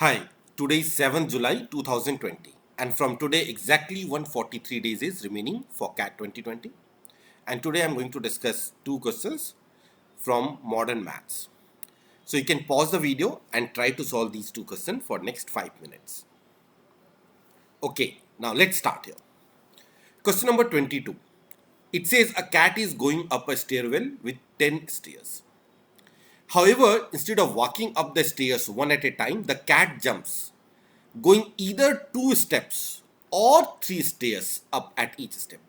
Hi, today is 7th July 2020 and from today exactly 143 days is remaining for CAT 2020 and today I am going to discuss two questions from modern maths. So you can pause the video and try to solve these two questions for next 5 minutes. Okay, now let's start here. Question number 22. It says a cat is going up a stairwell with 10 stairs. However, instead of walking up the stairs one at a time, the cat jumps going either 2 steps or 3 stairs up at each step.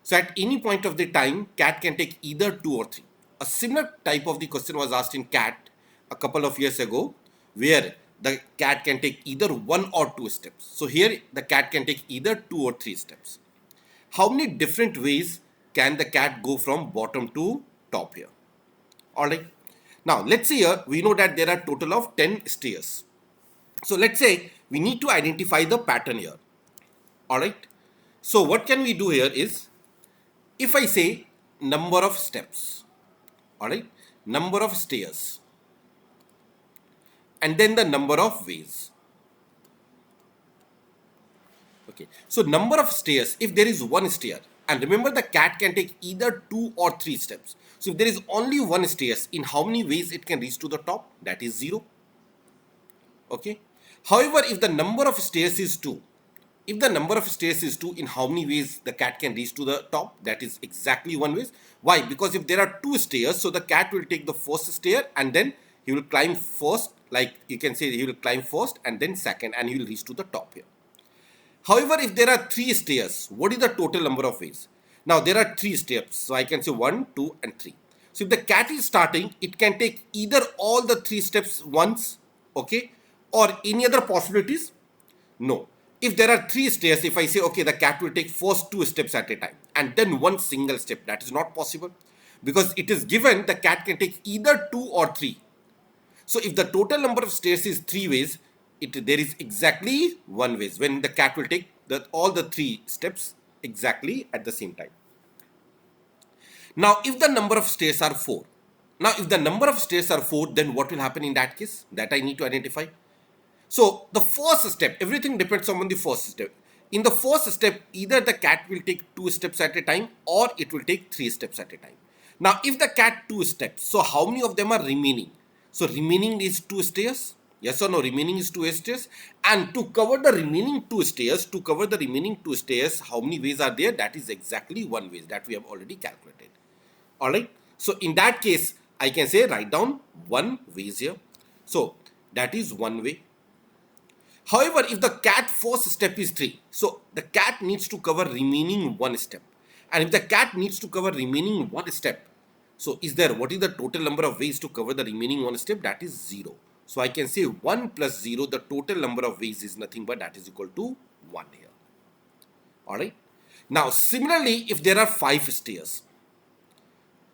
So at any point of the time, cat can take either 2 or 3. A similar type of the question was asked in cat a couple of years ago, where the cat can take either 1 or 2 steps. So here the cat can take either 2 or 3 steps. How many different ways can the cat go from bottom to top here? Alright. Now let's see here, we know that there are total of 10 stairs. So let's say we need to identify the pattern here. Alright. So what can we do here is, if I say number of steps, alright, number of stairs, and then the number of ways. Okay. So number of stairs, if there is one stair, and remember the cat can take either 2 or 3 steps. So if there is only one stairs, in how many ways it can reach to the top? That is 0. Okay. However, if the number of stairs is 2, if the number of stairs is 2, in how many ways the cat can reach to the top? That is exactly 1 way. Why? Because if there are 2 stairs, so the cat will take the first stair and then he will climb first, like you can say he will climb first and then second, and he will reach to the top here. However, if there are 3 stairs, what is the total number of ways? Now there are 3 steps, so I can say 1, 2 and 3. So if the cat is starting, it can take either all the 3 steps once, okay, or any other possibilities? No. If there are 3 stairs, if I say, okay, the cat will take first 2 steps at a time and then one single step, that is not possible, because it is given the cat can take either 2 or 3. So if the total number of stairs is 3 ways, there is exactly 1 ways when the cat will take all the 3 steps exactly at the same time. Now if the number of stairs are 4, then what will happen in that case? That I need to identify. So the first step, everything depends on the first step. In the first step, either the cat will take 2 steps at a time or it will take 3 steps at a time. Now if the cat 2 steps, so how many of them are remaining? So remaining is 2 stairs. Yes or no? Remaining is 2 stairs. And to cover the remaining 2 stairs, how many ways are there? That is exactly 1 way that we have already calculated. Alright. So in that case, I can say write down 1 ways here. So that is 1 way. However, if the cat first step is 3, so the cat needs to cover remaining 1 step. And if the cat needs to cover remaining 1 step, so what is the total number of ways to cover the remaining 1 step? That is 0. So I can say 1 plus 0, the total number of ways is nothing but that is equal to 1 here. Alright. Now similarly, if there are 5 stairs,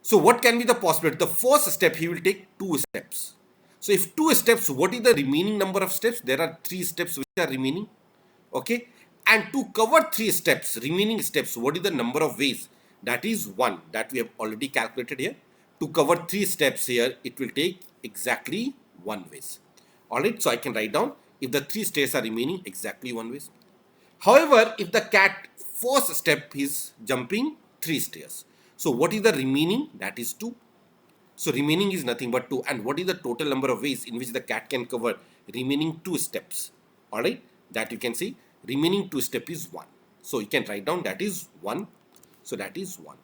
so what can be the possibility? The first step he will take 2 steps. So if 2 steps, what is the remaining number of steps? There are 3 steps which are remaining. Okay. And to cover 3 steps, remaining steps, what is the number of ways? That is 1 that we have already calculated here. To cover 3 steps here, it will take exactly 1 ways. Alright. So I can write down if the 3 stairs are remaining exactly 1 ways. However, if the cat first step is jumping 3 stairs. So what is the remaining? That is 2. So remaining is nothing but 2. And what is the total number of ways in which the cat can cover remaining 2 steps? Alright, that you can see remaining 2 step is 1. So you can write down that is 1. So that is 1.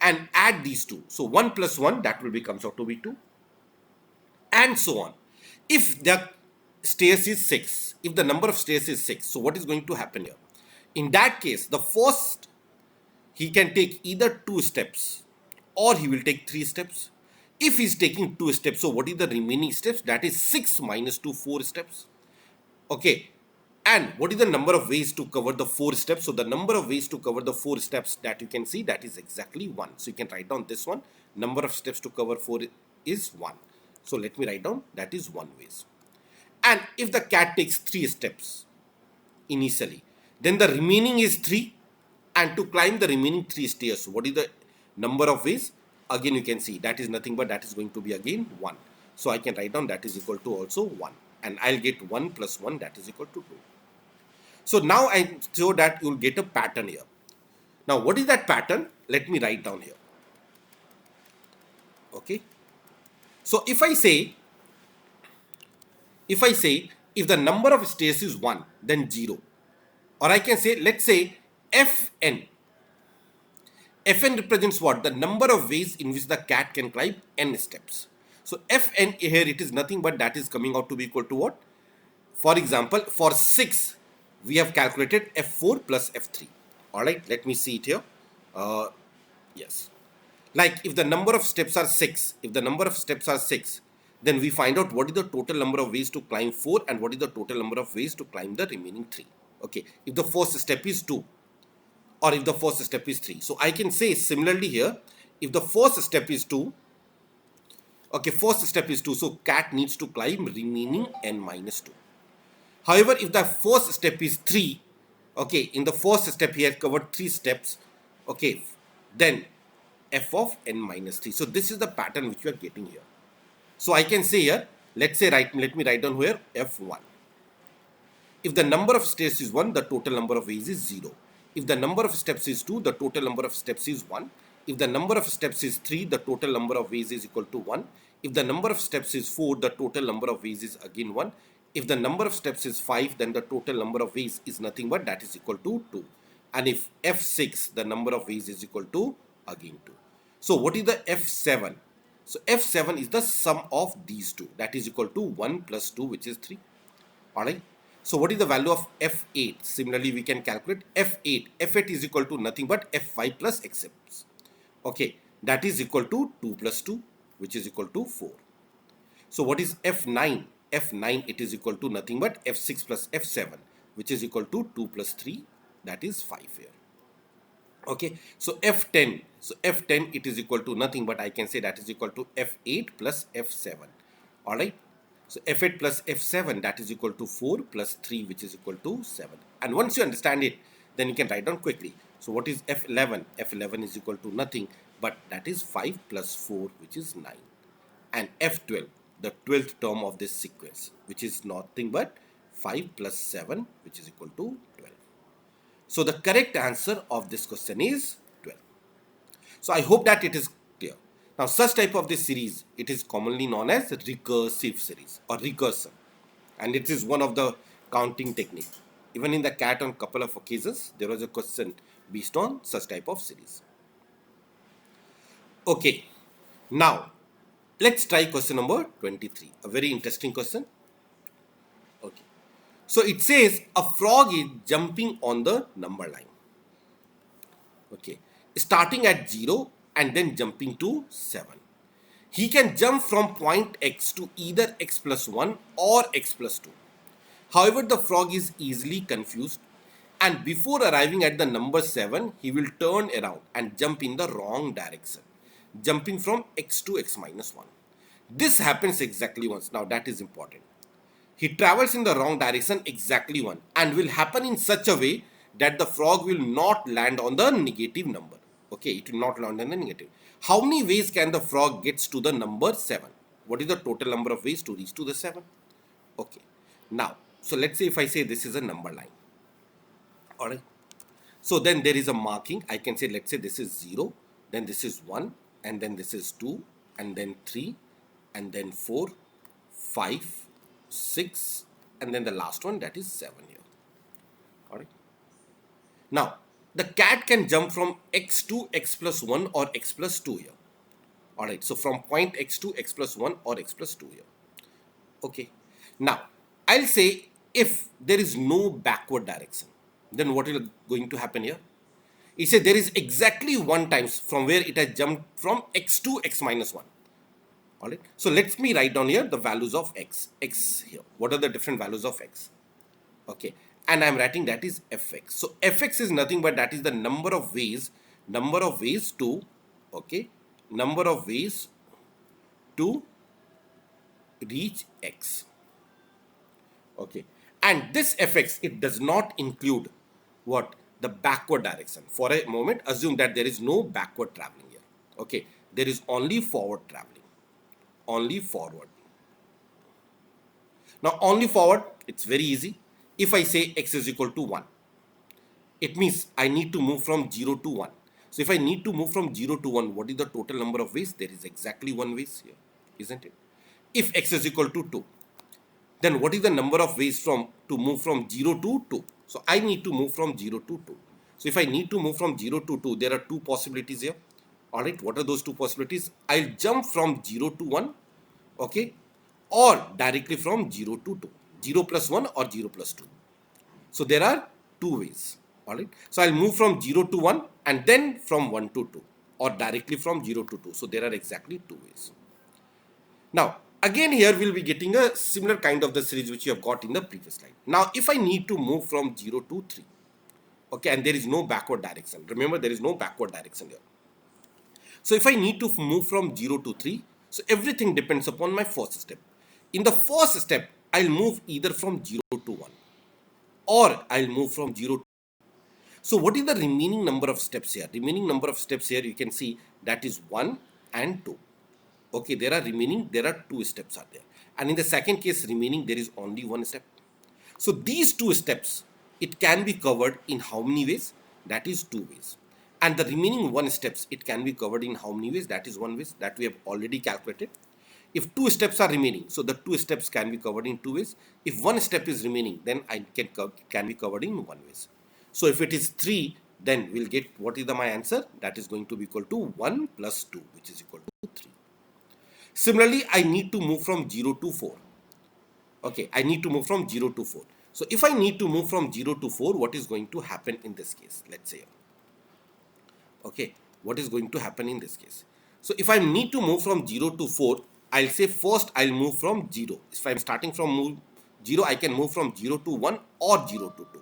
And add these two. So 1 plus 1, that will comes out to be 2. And so on. If the stairs is 6, if the number of stairs is 6, so what is going to happen here? In that case, the first, he can take either 2 steps or he will take 3 steps. If he is taking 2 steps, so what is the remaining steps? That is 6 minus 2, 4 steps. Okay. And what is the number of ways to cover the 4 steps? So the number of ways to cover the 4 steps that you can see, that is exactly 1. So you can write down this one. Number of steps to cover 4 is 1. So let me write down that is 1 ways. And if the cat takes 3 steps initially, then the remaining is 3. And to climb the remaining 3 stairs, what is the number of ways? Again, you can see that is nothing but that is going to be again 1. So I can write down that is equal to also 1. and I'll get 1 plus 1, that is equal to 2. So now I show that you'll get a pattern here. Now what is that pattern? Let me write down here. Okay. So if the number of stairs is 1, then 0. Or I can say, let's say Fn. Fn represents what? The number of ways in which the cat can climb n steps. So Fn here, it is nothing but that is coming out to be equal to what? For example, for 6, we have calculated F4 plus F3. Alright, let me see it here. Yes. Like if the number of steps are 6, then we find out what is the total number of ways to climb 4 and what is the total number of ways to climb the remaining 3. Okay, if the first step is 2 or if the first step is 3. So I can say similarly here, if the first step is 2, okay, first step is 2, so cat needs to climb remaining n minus 2. However, if the first step is 3, okay, in the first step he has covered 3 steps, okay, then f of n minus 3. So this is the pattern which we are getting here. So I can say here, let me write down here f1. If the number of stairs is 1, the total number of ways is 0. If the number of steps is 2, the total number of steps is 1. If the number of steps is 3, the total number of ways is equal to 1. If the number of steps is 4, the total number of ways is again 1. If the number of steps is 5, then the total number of ways is nothing but that is equal to 2. And if f6, the number of ways is equal to again 2. So what is the f7? So f7 is the sum of these two, that is equal to 1 plus 2, which is 3. Alright. So what is the value of f8? Similarly, we can calculate f8. f8 is equal to nothing but f5 plus x6. Okay, that is equal to 2 plus 2, which is equal to 4. So what is f9? f9, it is equal to nothing but f6 plus f7, which is equal to 2 plus 3, that is 5 here. Okay, so f10, it is equal to nothing but I can say that is equal to f8 plus f7. All right, so f8 plus f7, that is equal to 4 plus 3, which is equal to 7. And once you understand it, then you can write down quickly. So what is f11? f11 is equal to nothing but that is 5 plus 4, which is 9. And f12, the 12th term of this sequence, which is nothing but 5 plus 7, which is equal to 12. So the correct answer of this question is 12. So I hope that it is clear. Now such type of this series, it is commonly known as recursive series or recursion. And it is one of the counting technique. Even in the cat on couple of occasions, there was a question based on such type of series. Okay, now let's try question number 23. A very interesting question. Okay. So it says a frog is jumping on the number line. Okay. Starting at 0 and then jumping to 7. He can jump from point x to either x plus 1 or x plus 2. However, the frog is easily confused and before arriving at the number 7, he will turn around and jump in the wrong direction, jumping from x to x minus 1. This happens exactly once. Now that is important. He travels in the wrong direction exactly once and will happen in such a way that the frog will not land on the negative number. Okay, it will not land on the negative. How many ways can the frog gets to the number 7? What is the total number of ways to reach to the 7? Okay. Now, so let's say if I say this is a number line. Alright. So then there is a marking. I can say, let's say this is 0, then this is 1, and then this is 2, and then 3, and then 4, 5, 6, and then the last one, that is 7 here. Alright. Now, the cat can jump from x to x plus 1 or x plus 2 here. Alright, so from point x to x plus 1 or x plus 2 here. Okay. Now, I'll say if there is no backward direction, then what is going to happen here? It says there is exactly 1 times from where it has jumped from x to x minus 1. Alright. So let me write down here the values of x. X here. What are the different values of x? Okay. And I'm writing that is fx. So fx is nothing but that is the number of ways to, okay, number of ways to reach x. Okay. And this fx, it does not include what? The backward direction. For a moment, assume that there is no backward traveling here. Okay. There is only forward traveling. Only forward. Now only forward, it's very easy. If I say x is equal to 1, it means I need to move from 0 to 1. So if I need to move from 0 to 1, what is the total number of ways? There is exactly one ways here, isn't it? If x is equal to 2, then what is the number of ways to move from 0 to 2? So I need to move from 0 to 2. So if I need to move from 0 to 2, there are two possibilities here. Alright, what are those two possibilities? I'll jump from 0 to 1, okay, or directly from 0 to 2. 0 plus 1 or 0 plus 2. So there are two ways. Alright, so I'll move from 0 to 1 and then from 1 to 2, or directly from 0 to 2. So there are exactly two ways. Now, again here we'll be getting a similar kind of the series which you have got in the previous slide. Now, if I need to move from 0 to 3, okay, and there is no backward direction. Remember, there is no backward direction here. So if I need to move from 0 to 3, so everything depends upon my first step. In the first step, I'll move either from 0 to 1 or I'll move from 0 to. So what is the remaining number of steps here? Remaining number of steps here, you can see that is 1 and 2. Okay, there are two steps are there. And in the second case remaining, there is only one step. So these two steps, it can be covered in how many ways? That is two ways. And the remaining one steps, it can be covered in how many ways? That is one way that we have already calculated. If two steps are remaining, so the two steps can be covered in two ways. If one step is remaining, then I can be covered in one ways. So if it is 3, then we'll get what is my answer? That is going to be equal to 1 plus 2, which is equal to 3. Similarly, I need to move from 0 to 4. Okay, I need to move from 0 to 4. So if I need to move from 0 to 4, what is going to happen in this case? Let's say, okay, what is going to happen in this case? So if I need to move from 0 to 4, I'll say first I'll move from 0. If I'm starting from 0, I can move from 0 to 1 or 0 to 2.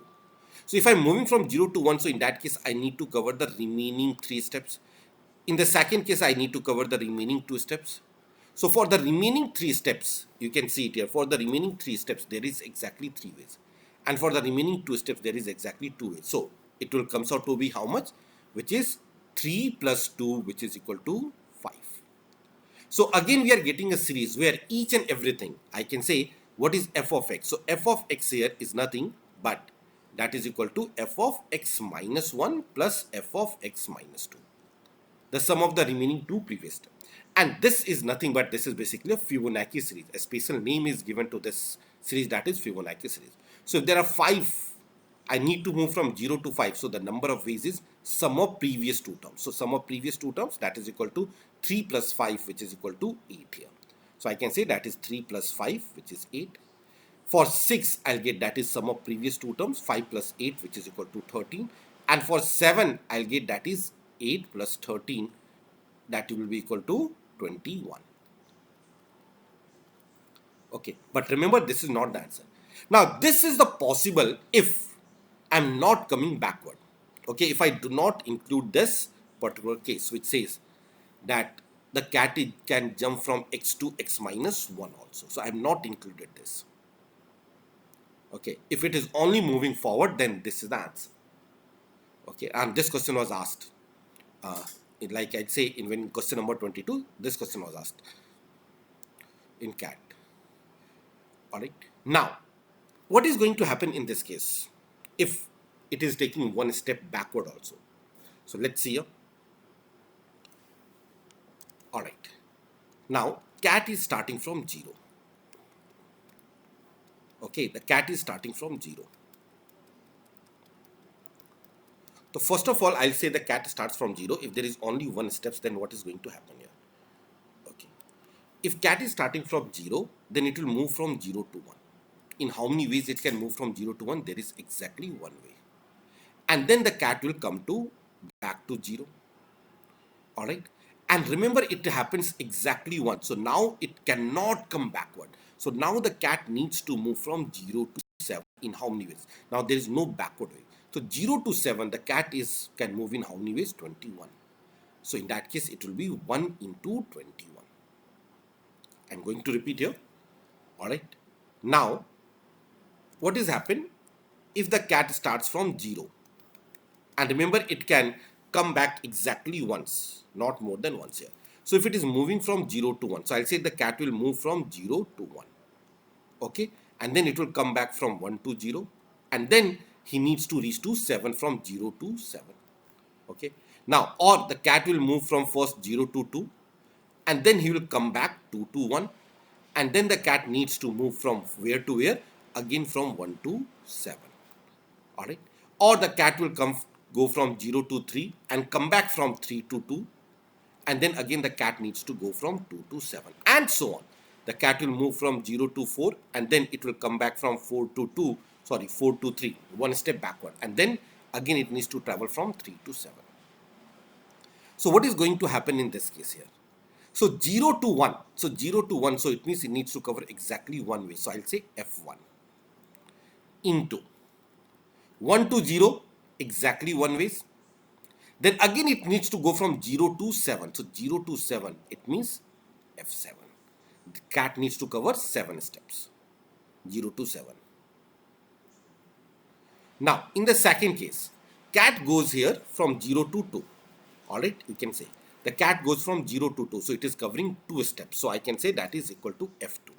So if I'm moving from 0 to 1, so in that case, I need to cover the remaining 3 steps. In the second case, I need to cover the remaining 2 steps. So for the remaining 3 steps, you can see it here. For the remaining 3 steps, there is exactly 3 ways. And for the remaining 2 steps, there is exactly 2 ways. So it will comes out to be how much? Which is 3 plus 2, which is equal to 5. So again, we are getting a series where each and everything, I can say, what is f of x? So f of x here is nothing but that is equal to f of x minus 1 plus f of x minus 2. The sum of the remaining two previous steps. And this is nothing but this is basically a Fibonacci series. A special name is given to this series, that is Fibonacci series. So if there are 5, I need to move from 0 to 5. So the number of ways is sum of previous two terms. So sum of previous two terms, that is equal to 3 plus 5, which is equal to 8 here. So I can say that is 3 plus 5, which is 8. For 6, I'll get that is sum of previous two terms, 5 plus 8, which is equal to 13. And for 7, I'll get that is 8 plus 13, that will be equal to 21. Okay, but remember, this is not the answer. Now, this is the possible if I'm not coming backward. Okay, if I do not include this particular case, which says that the cat can jump from x to x minus 1 also. So I have not included this. Okay, if it is only moving forward, then this is the answer. Okay, and this question was asked. Like I'd say in question number 22, this question was asked in cat. Alright, now what is going to happen in this case if it is taking one step backward also? So let's see here. Alright, now cat is starting from 0. Okay, the cat is starting from 0. So first of all, I'll say the cat starts from 0. If there is only one steps, then what is going to happen here? Okay, if cat is starting from 0, then it will move from 0 to 1. In how many ways it can move from 0 to 1? There is exactly one way. And then the cat will come to back to 0. Alright, and remember, it happens exactly once. So now it cannot come backward. So now the cat needs to move from 0 to 7 in how many ways? Now there is no backward way. So 0 to 7, the cat can move in how many ways? 21. So in that case, it will be 1 into 21. I'm going to repeat here. Alright, now what is happened if the cat starts from 0? And remember, it can come back exactly once, not more than once here. So if it is moving from 0 to 1, so I'll say the cat will move from 0 to 1. Okay, and then it will come back from 1 to 0, and then he needs to reach to 7 from 0 to 7. Okay, now, or the cat will move from first 0 to 2, and then he will come back 2 to 1, and then the cat needs to move from where to where, again from 1 to 7. All right, or the cat will go from 0 to 3 and come back from 3 to 2, and then again the cat needs to go from 2 to 7, and so on. The cat will move from 0 to 4, and then it will come back from 4 to 2, sorry, 4 to 3, one step backward, and then again it needs to travel from 3 to 7. So what is going to happen in this case here? So 0 to 1, so 0 to 1, so it means it needs to cover exactly one way. So I'll say F1 into 1 to 0, exactly one ways. Then again it needs to go from 0 to 7. So 0 to 7, it means F7. The cat needs to cover 7 steps, 0 to 7. Now, in the second case, cat goes here from 0 to 2. Alright, you can say the cat goes from 0 to 2. So it is covering 2 steps. So I can say that is equal to F2.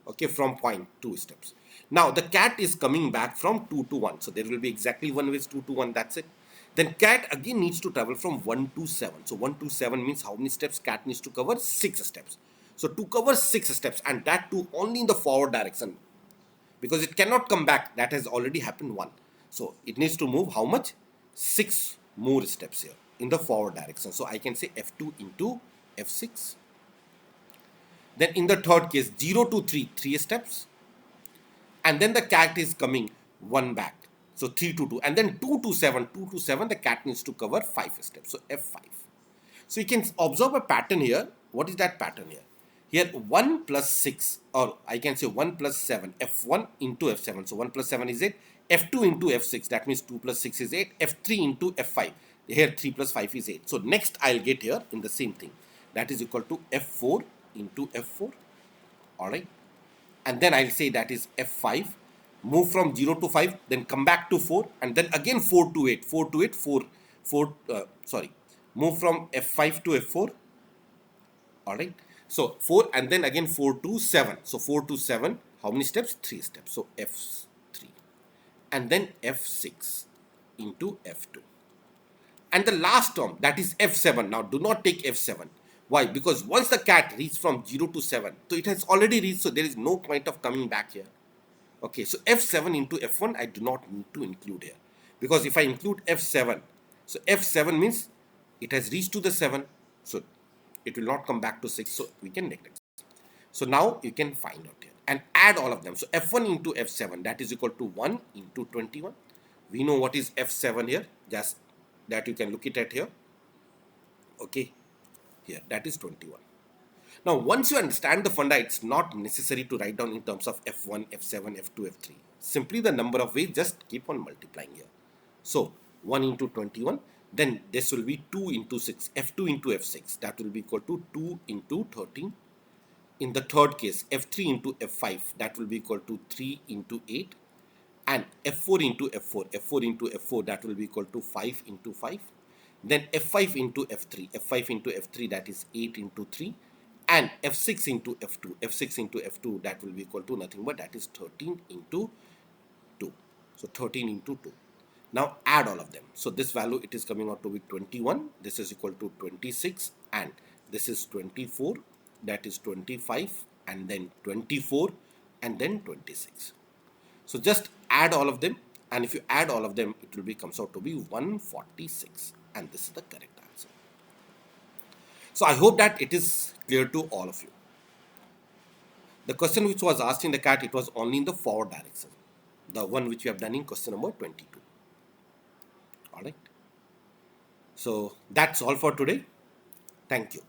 Okay, from point 2 steps. Now, the cat is coming back from 2 to 1. So there will be exactly one ways 2 to 1. That's it. Then cat again needs to travel from 1 to 7. So 1 to 7 means how many steps? Cat needs to cover 6 steps. So to cover 6 steps, and that too only in the forward direction, because it cannot come back, that has already happened 1. So it needs to move how much? 6 more steps here in the forward direction. So I can say F2 into F6. Then in the third case, 0 to 3, 3 steps, and then the cat is coming 1 back. So 3 to 2, and then 2 to 7, 2 to 7, the cat needs to cover 5 steps. So F5. So you can observe a pattern here. What is that pattern here? Here 1 plus 6, or I can say 1 plus 7, F1 into F7. So 1 plus 7 is 8, F2 into F6, that means 2 plus 6 is 8, F3 into F5, here 3 plus 5 is 8. So next I'll get here in the same thing, that is equal to F4 into F4, alright, and then I'll say that is F5, move from 0 to 5, then come back to 4, and then again 4 to 8, 4 to 8, 4, move from F5 to F4, alright. So 4, and then again 4 to 7. So 4 to 7, how many steps? 3 steps. So F3. And then F6 into F2. And the last term, that is F7. Now do not take F7. Why? Because once the cat reaches from 0 to 7, so it has already reached, so there is no point of coming back here. Okay, so F7 into F1, I do not need to include here. Because if I include F7, so F7 means it has reached to the 7. So it will not come back to 6, so we can neglect. So now you can find out here and add all of them. So F1 into F7, that is equal to 1 into 21. We know what is F7 here, just that you can look it at here. Okay, here, that is 21. Now, once you understand the funda, it's not necessary to write down in terms of F1, F7, F2, F3. Simply the number of ways, just keep on multiplying here. So 1 into 21. Then this will be 2 into 6, F2 into F6, that will be equal to 2 into 13. In the third case, F3 into F5, that will be equal to 3 into 8. And F4 into F4, F4 into F4, that will be equal to 5 into 5. Then F5 into F3, F5 into F3, that is 8 into 3. And F6 into F2, F6 into F2, that will be equal to nothing but that is 13 into 2. So 13 into 2. Now add all of them. So this value, it is coming out to be 21. This is equal to 26, and this is 24. That is 25, and then 24, and then 26. So just add all of them, and if you add all of them, it will be comes out to be 146, and this is the correct answer. So I hope that it is clear to all of you. The question which was asked in the cat, it was only in the forward direction, the one which we have done in question number 22. All right. So that's all for today. Thank you.